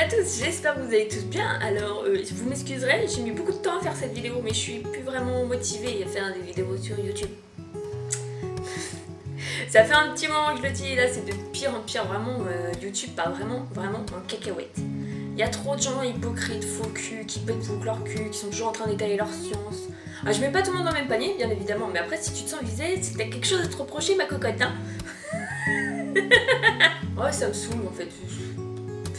tous, j'espère que vous allez tous bien. Alors, vous m'excuserez, j'ai mis beaucoup de temps à faire cette vidéo, mais je suis plus vraiment motivée à faire des vidéos sur YouTube. Ça fait un petit moment que je le dis, et là c'est de pire en pire, vraiment, YouTube part vraiment en cacahuète. Il y a trop de gens hypocrites, faux cul, qui pètent tout leur cul, qui sont toujours en train d'étaler leur science. Ah, je mets pas tout le monde dans le même panier, bien évidemment, mais après si tu te sens visé, c'est que t'as quelque chose à te reprocher, ma cocotte, hein. Ouais, ça me saoule en fait.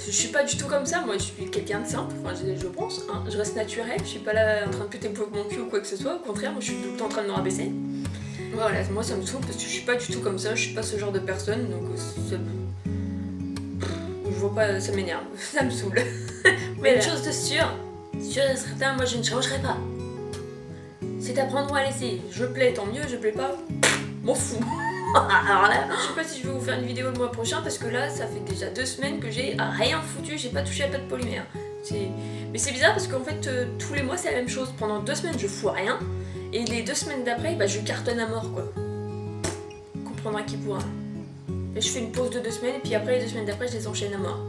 Je suis pas du tout comme ça, moi je suis quelqu'un de simple, enfin je pense, hein. Je reste naturelle, je suis pas là en train de péter mon cul ou quoi que ce soit, au contraire, moi je suis tout le temps en train de me rabaisser. Voilà, moi ça me saoule parce que je suis pas du tout comme ça, je suis pas ce genre de personne, donc je vois pas, ça m'énerve, ça me saoule. Mais une chose de sûre et certain, moi je ne changerai pas. C'est à prendre ou à laisser, je plais tant mieux, je plais pas, m'en fous. Alors là, je sais pas si je vais vous faire une vidéo le mois prochain parce que là, ça fait déjà 2 semaines que j'ai rien foutu, j'ai pas touché à pas de polymère. Mais c'est bizarre parce qu'en fait, tous les mois c'est la même chose. Pendant 2 semaines, je fous rien et les 2 semaines d'après, bah, je cartonne à mort quoi. Comprendra qui pourra. Et je fais une pause de 2 semaines et puis après, les 2 semaines d'après, je les enchaîne à mort.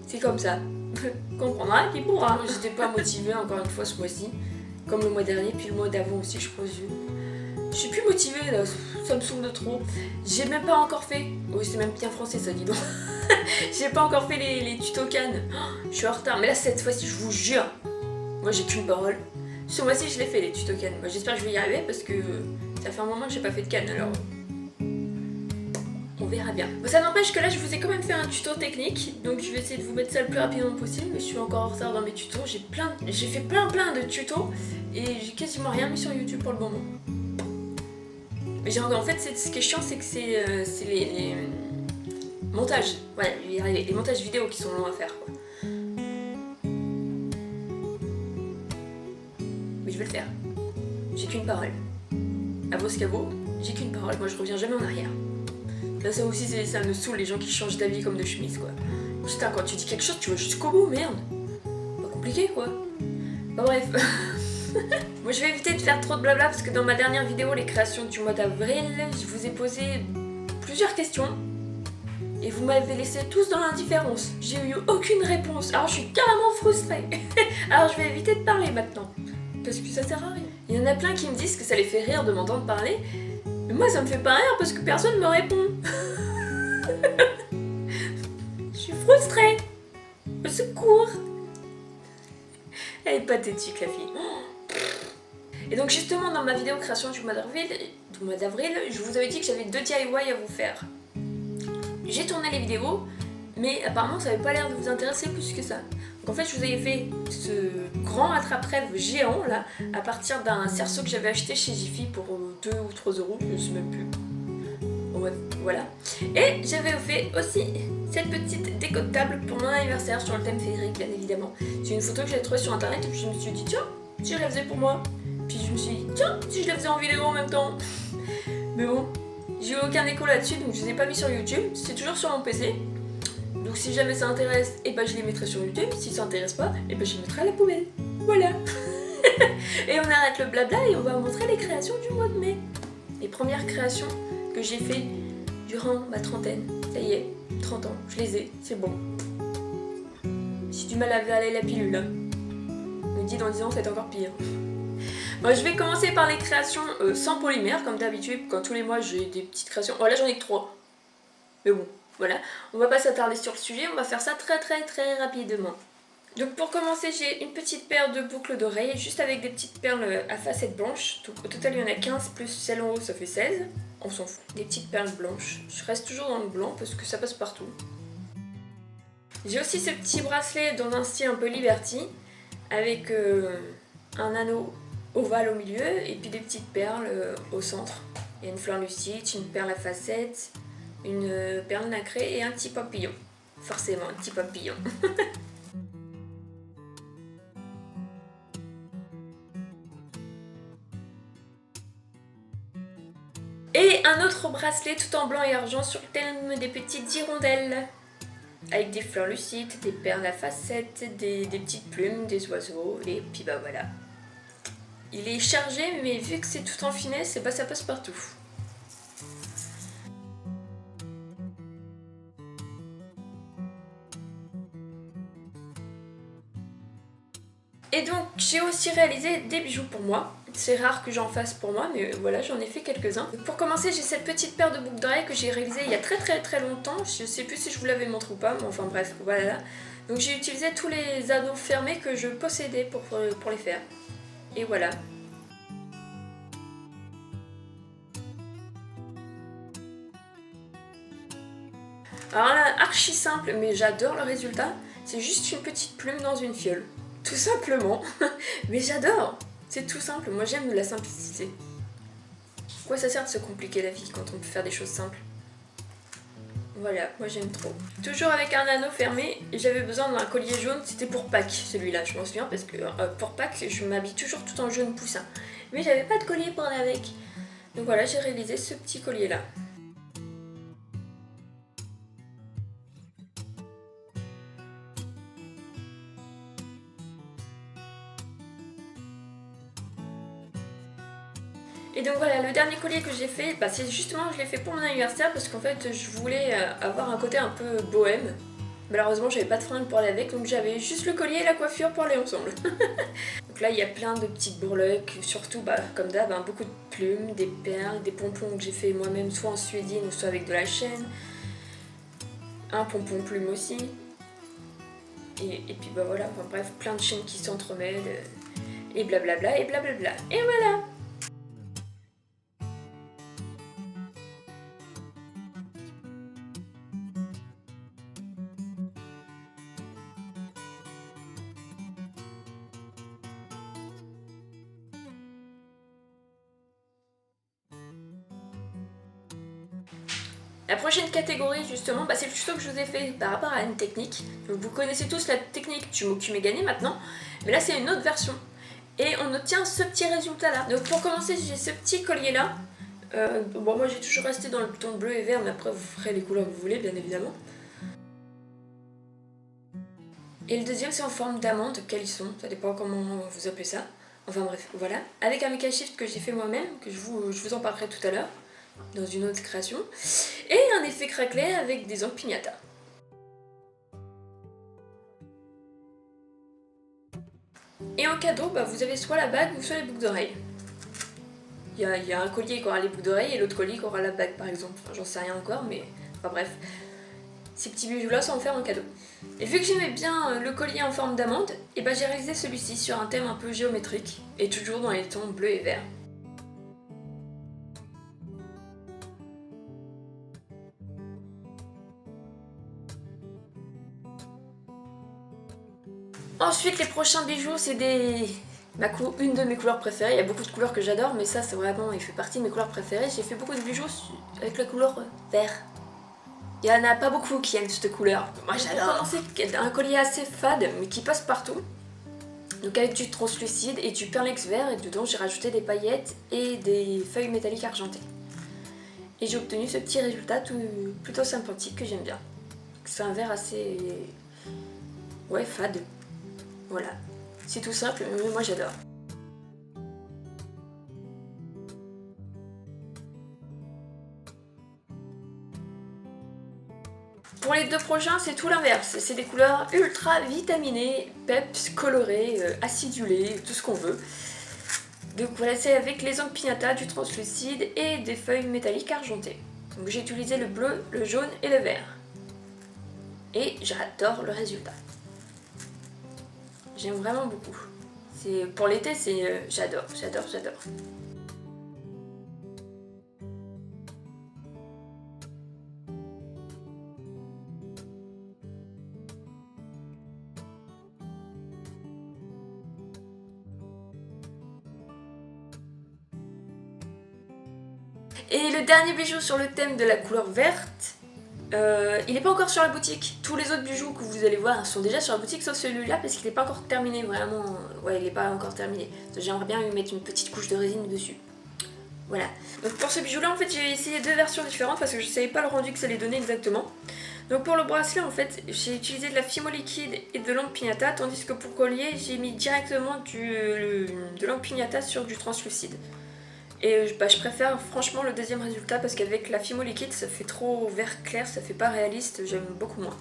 C'est comme ça. Comprendra qui pourra. J'étais pas motivée encore une fois ce mois-ci. Comme le mois dernier, puis le mois d'avant aussi, je présume. Je suis plus motivée là, ça me saoule de trop. J'ai même pas encore fait. Oui, c'est même bien français ça, dis donc. J'ai pas encore fait les tutos cannes. Oh, je suis en retard, mais là cette fois-ci, je vous jure. Moi j'ai qu'une parole. Ce mois-ci, je l'ai fait les tutos cannes. Moi, j'espère que je vais y arriver parce que ça fait un moment que j'ai pas fait de canne alors. On verra bien. Bon, ça n'empêche que là je vous ai quand même fait un tuto technique, donc je vais essayer de vous mettre ça le plus rapidement possible, mais je suis encore en retard dans mes tutos. J'ai fait plein de tutos et j'ai quasiment rien mis sur YouTube pour le moment. Mais en fait, ce qui est chiant, c'est que c'est les montages. Ouais, les montages vidéo qui sont longs à faire quoi. Mais je vais le faire. J'ai qu'une parole. À vaut ce qu'à vaut, j'ai qu'une parole. Moi je reviens jamais en arrière. Là, ça aussi, ça me saoule, les gens qui changent d'avis comme de chemise, quoi. Putain, quand tu dis quelque chose, tu vas jusqu'au bout, merde. Pas compliqué, quoi. Bah bref. Moi, je vais éviter de faire trop de blabla, parce que dans ma dernière vidéo, les créations du mois d'avril, je vous ai posé plusieurs questions. Et vous m'avez laissé tous dans l'indifférence. J'ai eu aucune réponse, alors je suis carrément frustrée. Alors je vais éviter de parler maintenant, parce que ça sert à rien. Il y en a plein qui me disent que ça les fait rire de m'entendre parler. Mais moi ça me fait pas rire parce que personne me répond. Je suis frustrée. Au secours. Elle est pathétique la fille. Et donc justement dans ma vidéo création du mois d'avril, je vous avais dit que j'avais 2 DIY à vous faire. J'ai tourné les vidéos, mais apparemment ça n'avait pas l'air de vous intéresser plus que ça. Donc en fait je vous avais fait ce grand attrape-rêve géant là, à partir d'un cerceau que j'avais acheté chez Jiffy pour 2 ou 3 euros, je ne sais même plus. Ouais, voilà. Et j'avais fait aussi cette petite déco de table pour mon anniversaire sur le thème féerique bien évidemment. C'est une photo que j'ai trouvée sur internet et puis je me suis dit tiens, si je la faisais pour moi. Puis je me suis dit tiens, si je la faisais en vidéo en même temps. Mais bon, j'ai eu aucun écho là-dessus donc je les ai pas mis sur YouTube, c'est toujours sur mon PC. Donc si jamais ça intéresse, et ben je les mettrai sur YouTube, si ça intéresse pas, et ben je les mettrai à la poubelle. Voilà. Et on arrête le blabla et on va vous montrer les créations du mois de mai. Les premières créations que j'ai fait durant ma trentaine. Ça y est, 30 ans, je les ai, c'est bon. J'ai du mal à avaler la pilule. Hein. Je me dis dans 10 ans c'est encore pire. Bon, je vais commencer par les créations sans polymère, comme d'habitude, quand tous les mois j'ai des petites créations. Oh là j'en ai que 3. Mais bon, voilà. On va pas s'attarder sur le sujet, on va faire ça très rapidement. Donc pour commencer, j'ai une petite paire de boucles d'oreilles, juste avec des petites perles à facettes blanches. Donc au total il y en a 15, plus celle en haut ça fait 16. On s'en fout. Des petites perles blanches. Je reste toujours dans le blanc parce que ça passe partout. J'ai aussi ce petit bracelet dans un style un peu Liberty, avec un anneau ovale au milieu et puis des petites perles au centre. Il y a une fleur lucide, une perle à facettes, une perle nacrée et un petit papillon. Forcément, un petit papillon. Et un autre bracelet tout en blanc et argent sur le thème des petites hirondelles. Avec des fleurs lucides, des perles à facettes, des petites plumes, des oiseaux, et puis bah voilà. Il est chargé, mais vu que c'est tout en finesse, et bah ça passe partout. Et donc j'ai aussi réalisé des bijoux pour moi. C'est rare que j'en fasse pour moi, mais voilà, j'en ai fait quelques-uns. Pour commencer, j'ai cette petite paire de boucles d'oreilles que j'ai réalisée il y a très longtemps. Je sais plus si je vous l'avais montré ou pas, mais enfin bref, voilà. Donc j'ai utilisé tous les anneaux fermés que je possédais pour les faire. Et voilà. Alors là, archi simple, mais j'adore le résultat. C'est juste une petite plume dans une fiole. Tout simplement. Mais j'adore. C'est tout simple, moi j'aime la simplicité. Quoi ça sert de se compliquer la vie quand on peut faire des choses simples? Voilà, moi j'aime trop. Toujours avec un anneau fermé, j'avais besoin d'un collier jaune, c'était pour Pâques celui-là, je m'en souviens parce que pour Pâques je m'habille toujours tout en jaune poussin. Mais j'avais pas de collier pour aller avec. Donc voilà, j'ai réalisé ce petit collier là. Et donc voilà, le dernier collier que j'ai fait, bah c'est justement, je l'ai fait pour mon anniversaire parce qu'en fait je voulais avoir un côté un peu bohème. Malheureusement j'avais pas de fringues pour aller avec, donc j'avais juste le collier et la coiffure pour aller ensemble. Donc là il y a plein de petites breloques, surtout bah, comme d'hab, hein, beaucoup de plumes, des perles, des pompons que j'ai fait moi-même soit en suédine ou soit avec de la chaîne. Un pompon plume aussi. Et puis bah voilà, enfin bref, plein de chaînes qui s'entremêlent. Et blablabla, et blablabla. Et voilà! La prochaine catégorie justement, bah, c'est le tuto que je vous ai fait par rapport à une technique. Donc, vous connaissez tous la technique du Mokumegane maintenant, mais là c'est une autre version. Et on obtient ce petit résultat là. Donc pour commencer j'ai ce petit collier là. Bon moi j'ai toujours resté dans le ton bleu et vert, mais après vous ferez les couleurs que vous voulez bien évidemment. Et le deuxième c'est en forme d'amande, calisson, ça dépend comment vous appelez ça. Enfin bref, voilà. Avec un Mecha Shift que j'ai fait moi-même, que je vous en parlerai tout à l'heure, dans une autre création. Et un effet craquelé avec des ongles pignata. Et en cadeau, bah, vous avez soit la bague ou soit les boucles d'oreilles. Il y a un collier qui aura les boucles d'oreilles et l'autre collier qui aura la bague par exemple. Enfin, j'en sais rien encore, mais enfin bref. Ces petits bijoux là sont offerts en cadeau. Et vu que j'aimais bien le collier en forme d'amande, et bah, j'ai réalisé celui-ci sur un thème un peu géométrique, et toujours dans les tons bleu et vert. Ensuite les prochains bijoux c'est une de mes couleurs préférées. Il y a beaucoup de couleurs que j'adore, mais ça c'est vraiment, il fait partie de mes couleurs préférées. J'ai fait beaucoup de bijoux avec la couleur vert. Il y en a pas beaucoup qui aiment cette couleur. Moi j'adore. C'est un collier assez fade mais qui passe partout. Donc avec du translucide et du perlex vert, et dedans j'ai rajouté des paillettes et des feuilles métalliques argentées. Et j'ai obtenu ce petit résultat plutôt sympathique que j'aime bien. C'est un vert assez... ouais, fade. Voilà. C'est tout simple, mais moi j'adore. Pour les deux prochains, c'est tout l'inverse. C'est des couleurs ultra vitaminées, peps, colorées, acidulées, tout ce qu'on veut. Donc voilà, c'est avec les ongles pignata, du translucide et des feuilles métalliques argentées. Donc j'ai utilisé le bleu, le jaune et le vert. Et j'adore le résultat. J'aime vraiment beaucoup. Pour l'été, j'adore. Et le dernier bijou sur le thème de la couleur verte, il n'est pas encore sur la boutique. Tous les autres bijoux que vous allez voir sont déjà sur la boutique, sauf celui-là parce qu'il n'est pas encore terminé, vraiment. Ouais, il n'est pas encore terminé. J'aimerais bien lui mettre une petite couche de résine dessus. Voilà. Donc pour ce bijou-là, en fait, j'ai essayé deux versions différentes parce que je ne savais pas le rendu que ça allait donner exactement. Donc pour le bracelet, en fait, j'ai utilisé de la fimo liquide et de l'encre pignata, tandis que pour collier, j'ai mis directement de l'encre pignata sur du translucide. Et bah, je préfère franchement le deuxième résultat parce qu'avec la fimo liquide ça fait trop vert clair, ça fait pas réaliste, j'aime beaucoup moins.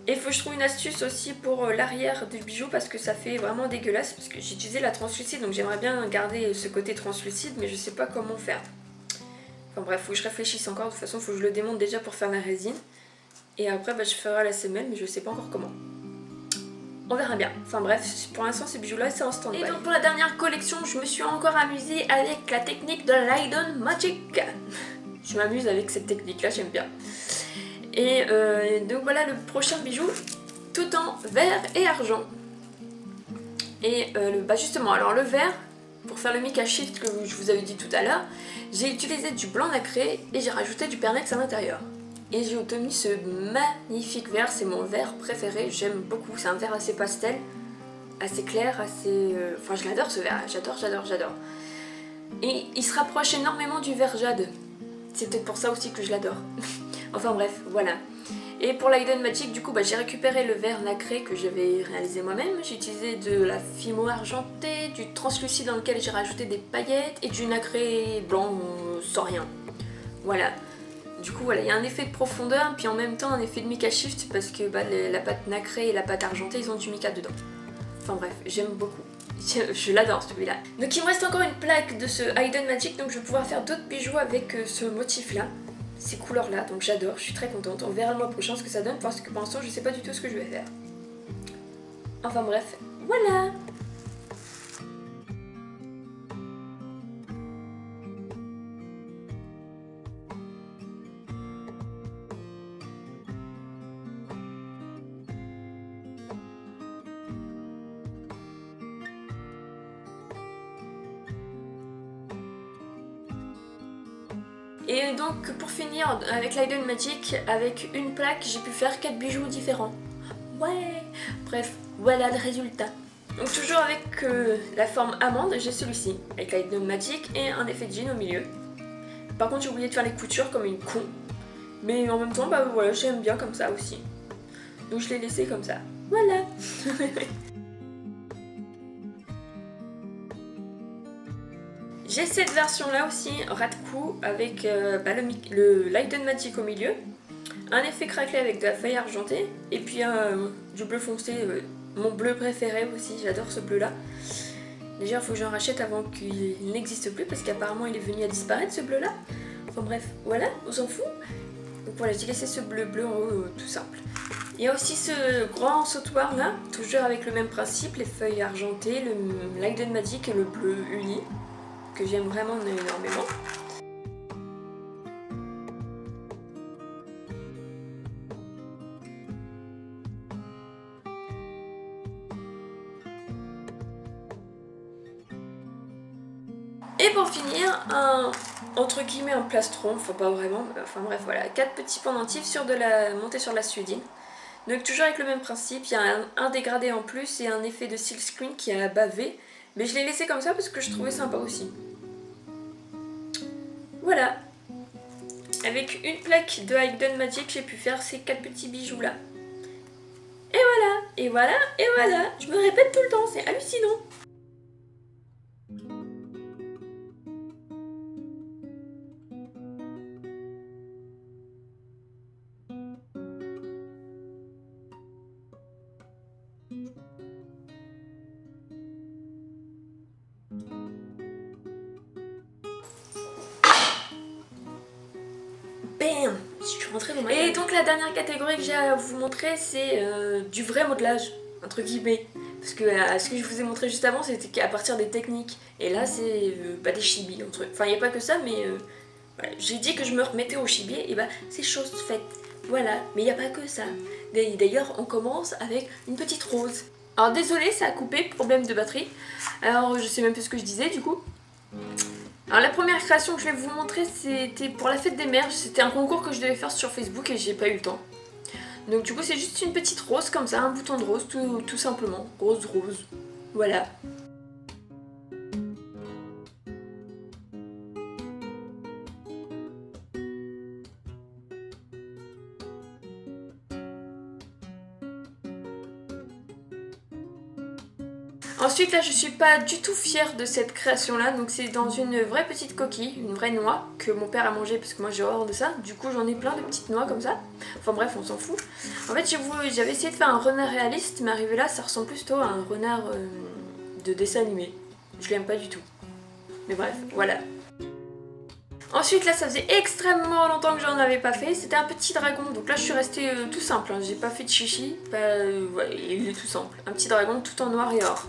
Et il faut que je trouve une astuce aussi pour l'arrière du bijou parce que ça fait vraiment dégueulasse. Parce que j'ai utilisé la translucide, donc j'aimerais bien garder ce côté translucide, mais je sais pas comment faire. Enfin bref, faut que je réfléchisse encore. De toute façon, faut que je le démonte déjà pour faire la résine. Et après, bah, je ferai la semelle, mais je sais pas encore comment. On verra bien. Enfin bref, pour l'instant, ces bijoux-là, c'est en stand-by. Et donc pour la dernière collection, je me suis encore amusée avec la technique de Light Magic. Je m'amuse avec cette technique-là, j'aime bien. Et donc voilà le prochain bijou, tout en vert et argent. Et bah justement, alors le vert, pour faire le Mica Shift que je vous avais dit tout à l'heure, j'ai utilisé du blanc nacré et j'ai rajouté du pernex à l'intérieur. Et j'ai obtenu ce magnifique vert, c'est mon vert préféré, j'aime beaucoup, c'est un vert assez pastel, assez clair, assez... Enfin je l'adore ce vert, j'adore. Et il se rapproche énormément du vert jade, c'est peut-être pour ça aussi que je l'adore. Enfin bref, voilà. Et pour Light Magic, du coup, bah, j'ai récupéré le vert nacré que j'avais réalisé moi-même. J'ai utilisé de la fimo argentée, du translucide dans lequel j'ai rajouté des paillettes et du nacré blanc sans rien. Voilà. Du coup, voilà, il y a un effet de profondeur, puis en même temps un effet de Mica Shift parce que bah, la pâte nacrée et la pâte argentée, ils ont du mica dedans. Enfin bref, j'aime beaucoup. Je l'adore celui-là. Donc il me reste encore une plaque de ce Light Magic, donc je vais pouvoir faire d'autres bijoux avec ce motif-là. Ces couleurs là, donc j'adore, je suis très contente. On verra le mois prochain ce que ça donne parce que pour l'instant je sais pas du tout ce que je vais faire. Enfin bref, voilà. Et donc pour finir avec Light Magic, avec une plaque, j'ai pu faire 4 bijoux différents. Ouais. Bref, voilà le résultat. Donc toujours avec la forme amande, j'ai celui-ci, avec Light Magic et un effet de jean au milieu. Par contre j'ai oublié de faire les coutures comme une con. Mais en même temps, bah voilà, j'aime bien comme ça aussi. Donc je l'ai laissé comme ça. Voilà. J'ai cette version là aussi, ras de cou, avec bah, le Light Magic au milieu, un effet craquelé avec de la feuille argentée, et puis du bleu foncé, mon bleu préféré aussi, j'adore ce bleu là. Déjà il faut que j'en rachète avant qu'il n'existe plus, parce qu'apparemment il est venu à disparaître ce bleu là. Enfin bref, voilà, on s'en fout. Donc voilà, j'ai laissé ce bleu en haut, tout simple. Il y a aussi ce grand sautoir là, toujours avec le même principe, les feuilles argentées, le Light Magic et le bleu uni, que j'aime vraiment énormément. Et pour finir, entre guillemets un plastron, enfin pas vraiment, enfin bref voilà, 4 petits pendentifs montés sur la suédine. Donc toujours avec le même principe, il y a un dégradé en plus et un effet de silk screen qui a bavé, mais je l'ai laissé comme ça parce que je trouvais sympa aussi. Voilà. Avec une plaque de Light Magic, j'ai pu faire ces 4 petits bijoux là. Et voilà, et voilà, et voilà. Je me répète tout le temps, c'est hallucinant. Bam! Je suis rentrée dans ma... Et donc la dernière catégorie que j'ai à vous montrer, c'est du vrai modelage, entre guillemets. Parce que ce que je vous ai montré juste avant, c'était qu'à partir des techniques. Et là, c'est des chibis. Enfin, il n'y a pas que ça, mais voilà. J'ai dit que je me remettais au chibier, et bah c'est chose faite. Voilà, mais il n'y a pas que ça. D'ailleurs, on commence avec une petite rose. Alors désolé, ça a coupé, problème de batterie. Alors je sais même plus ce que je disais du coup. Alors la première création que je vais vous montrer, c'était pour la fête des mères. C'était un concours que je devais faire sur Facebook et j'ai pas eu le temps. Donc du coup c'est juste une petite rose comme ça, un bouton de rose tout simplement. Rose. Voilà. Ensuite là je suis pas du tout fière de cette création là, donc c'est dans une vraie petite coquille, une vraie noix que mon père a mangé parce que moi j'ai horreur de ça. Du coup j'en ai plein de petites noix comme ça. Enfin bref, on s'en fout. En fait, j'avais essayé de faire un renard réaliste, mais arrivé là, ça ressemble plutôt à un renard de dessin animé. Je l'aime pas du tout. Mais bref, voilà. Ensuite, là, ça faisait extrêmement longtemps que j'en avais pas fait. C'était un petit dragon. Donc là, je suis restée tout simple. Hein. J'ai pas fait de chichi. Ouais, il est tout simple. Un petit dragon tout en noir et or.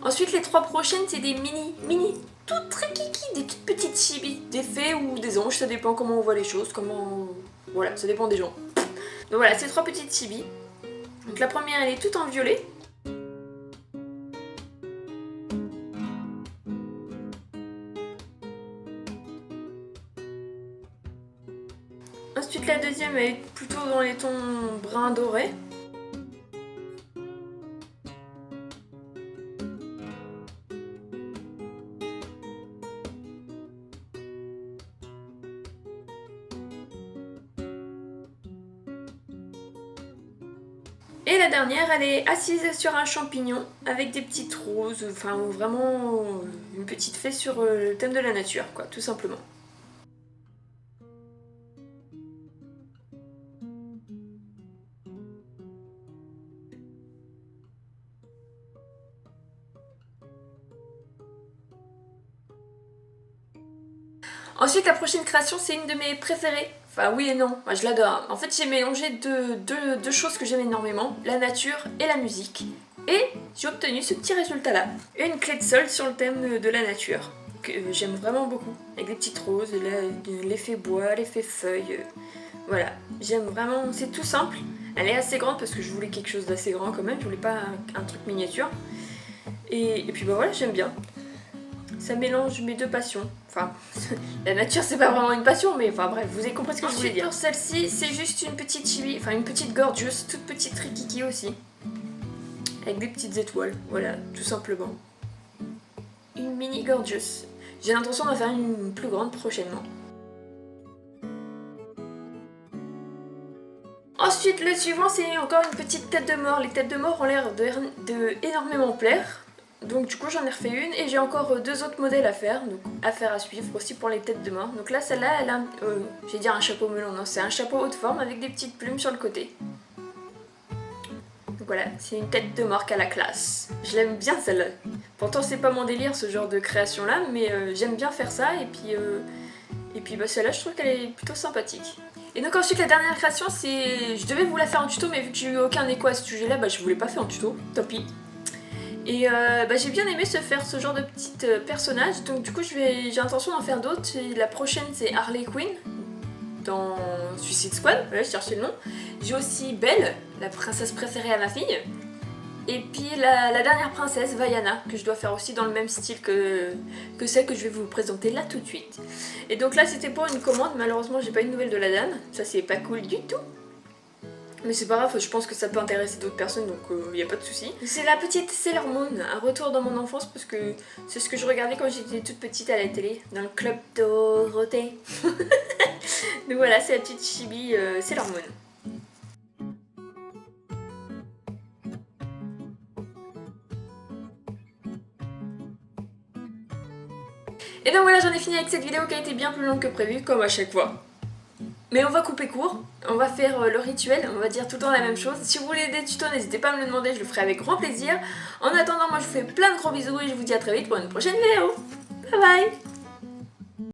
Ensuite, les 3 prochaines, c'est des mini, toutes très kiki, des toutes petites chibis, des fées ou des anges, ça dépend comment on voit les choses, voilà, ça dépend des gens. Donc voilà, ces 3 petites chibis. Donc la première, elle est toute en violet. Ensuite, la deuxième, elle est plutôt dans les tons brun doré. Et la dernière, elle est assise sur un champignon avec des petites roses, enfin vraiment une petite fée sur le thème de la nature, quoi, tout simplement. Ensuite, la prochaine création, c'est une de mes préférées. Enfin, oui et non, moi je l'adore. En fait, j'ai mélangé deux choses que j'aime énormément, la nature et la musique. Et j'ai obtenu ce petit résultat-là. Une clé de sol sur le thème de la nature, que j'aime vraiment beaucoup. Avec des petites roses, l'effet bois, l'effet feuilles. Voilà, j'aime vraiment, c'est tout simple. Elle est assez grande parce que je voulais quelque chose d'assez grand quand même, je voulais pas un truc miniature. Et puis bah voilà, j'aime bien. Ça mélange mes deux passions. Enfin, la nature c'est pas vraiment une passion, mais enfin bref, vous avez compris ce que je voulais dire. Pour celle-ci, c'est juste une petite chibi, enfin une petite gorgeous, toute petite rikiki aussi. Avec des petites étoiles, voilà, tout simplement. Une mini gorgeous. J'ai l'intention d'en faire une plus grande prochainement. Ensuite, le suivant, c'est encore une petite tête de mort. Les têtes de mort ont l'air de énormément plaire. Donc du coup j'en ai refait une et j'ai encore 2 autres modèles à faire, donc à suivre aussi pour les têtes de mort. Donc là celle-là elle a, j'ai dire un chapeau melon, non c'est un chapeau haute forme avec des petites plumes sur le côté. Donc voilà, c'est une tête de mort à la classe. Je l'aime bien celle-là. Pourtant c'est pas mon délire ce genre de création là, mais j'aime bien faire ça et puis bah, celle-là je trouve qu'elle est plutôt sympathique. Et donc ensuite la dernière création c'est, je devais vous la faire en tuto mais vu que j'ai eu aucun écho à ce sujet là, bah je vous l'ai pas fait en tuto, tant pis. Et bah, j'ai bien aimé faire ce genre de petits personnages, donc du coup j'ai intention d'en faire d'autres. La prochaine c'est Harley Quinn dans Suicide Squad, voilà je cherchais le nom. J'ai aussi Belle, la princesse préférée à ma fille. Et puis la dernière princesse, Vaiana, que je dois faire aussi dans le même style que celle que je vais vous présenter là tout de suite. Et donc là c'était pour une commande, malheureusement j'ai pas eu de nouvelles de la dame, ça c'est pas cool du tout. Mais c'est pas grave, je pense que ça peut intéresser d'autres personnes, donc y a pas de souci. C'est la petite Sailor Moon, un retour dans mon enfance parce que c'est ce que je regardais quand j'étais toute petite à la télé, dans le club Dorothée. Donc voilà, c'est la petite chibi Sailor Moon. Et donc voilà, j'en ai fini avec cette vidéo qui a été bien plus longue que prévu, comme à chaque fois. Mais on va couper court, on va faire le rituel, on va dire tout le temps la même chose. Si vous voulez des tutos, n'hésitez pas à me le demander, je le ferai avec grand plaisir. En attendant, moi je vous fais plein de gros bisous et je vous dis à très vite pour une prochaine vidéo. Bye bye.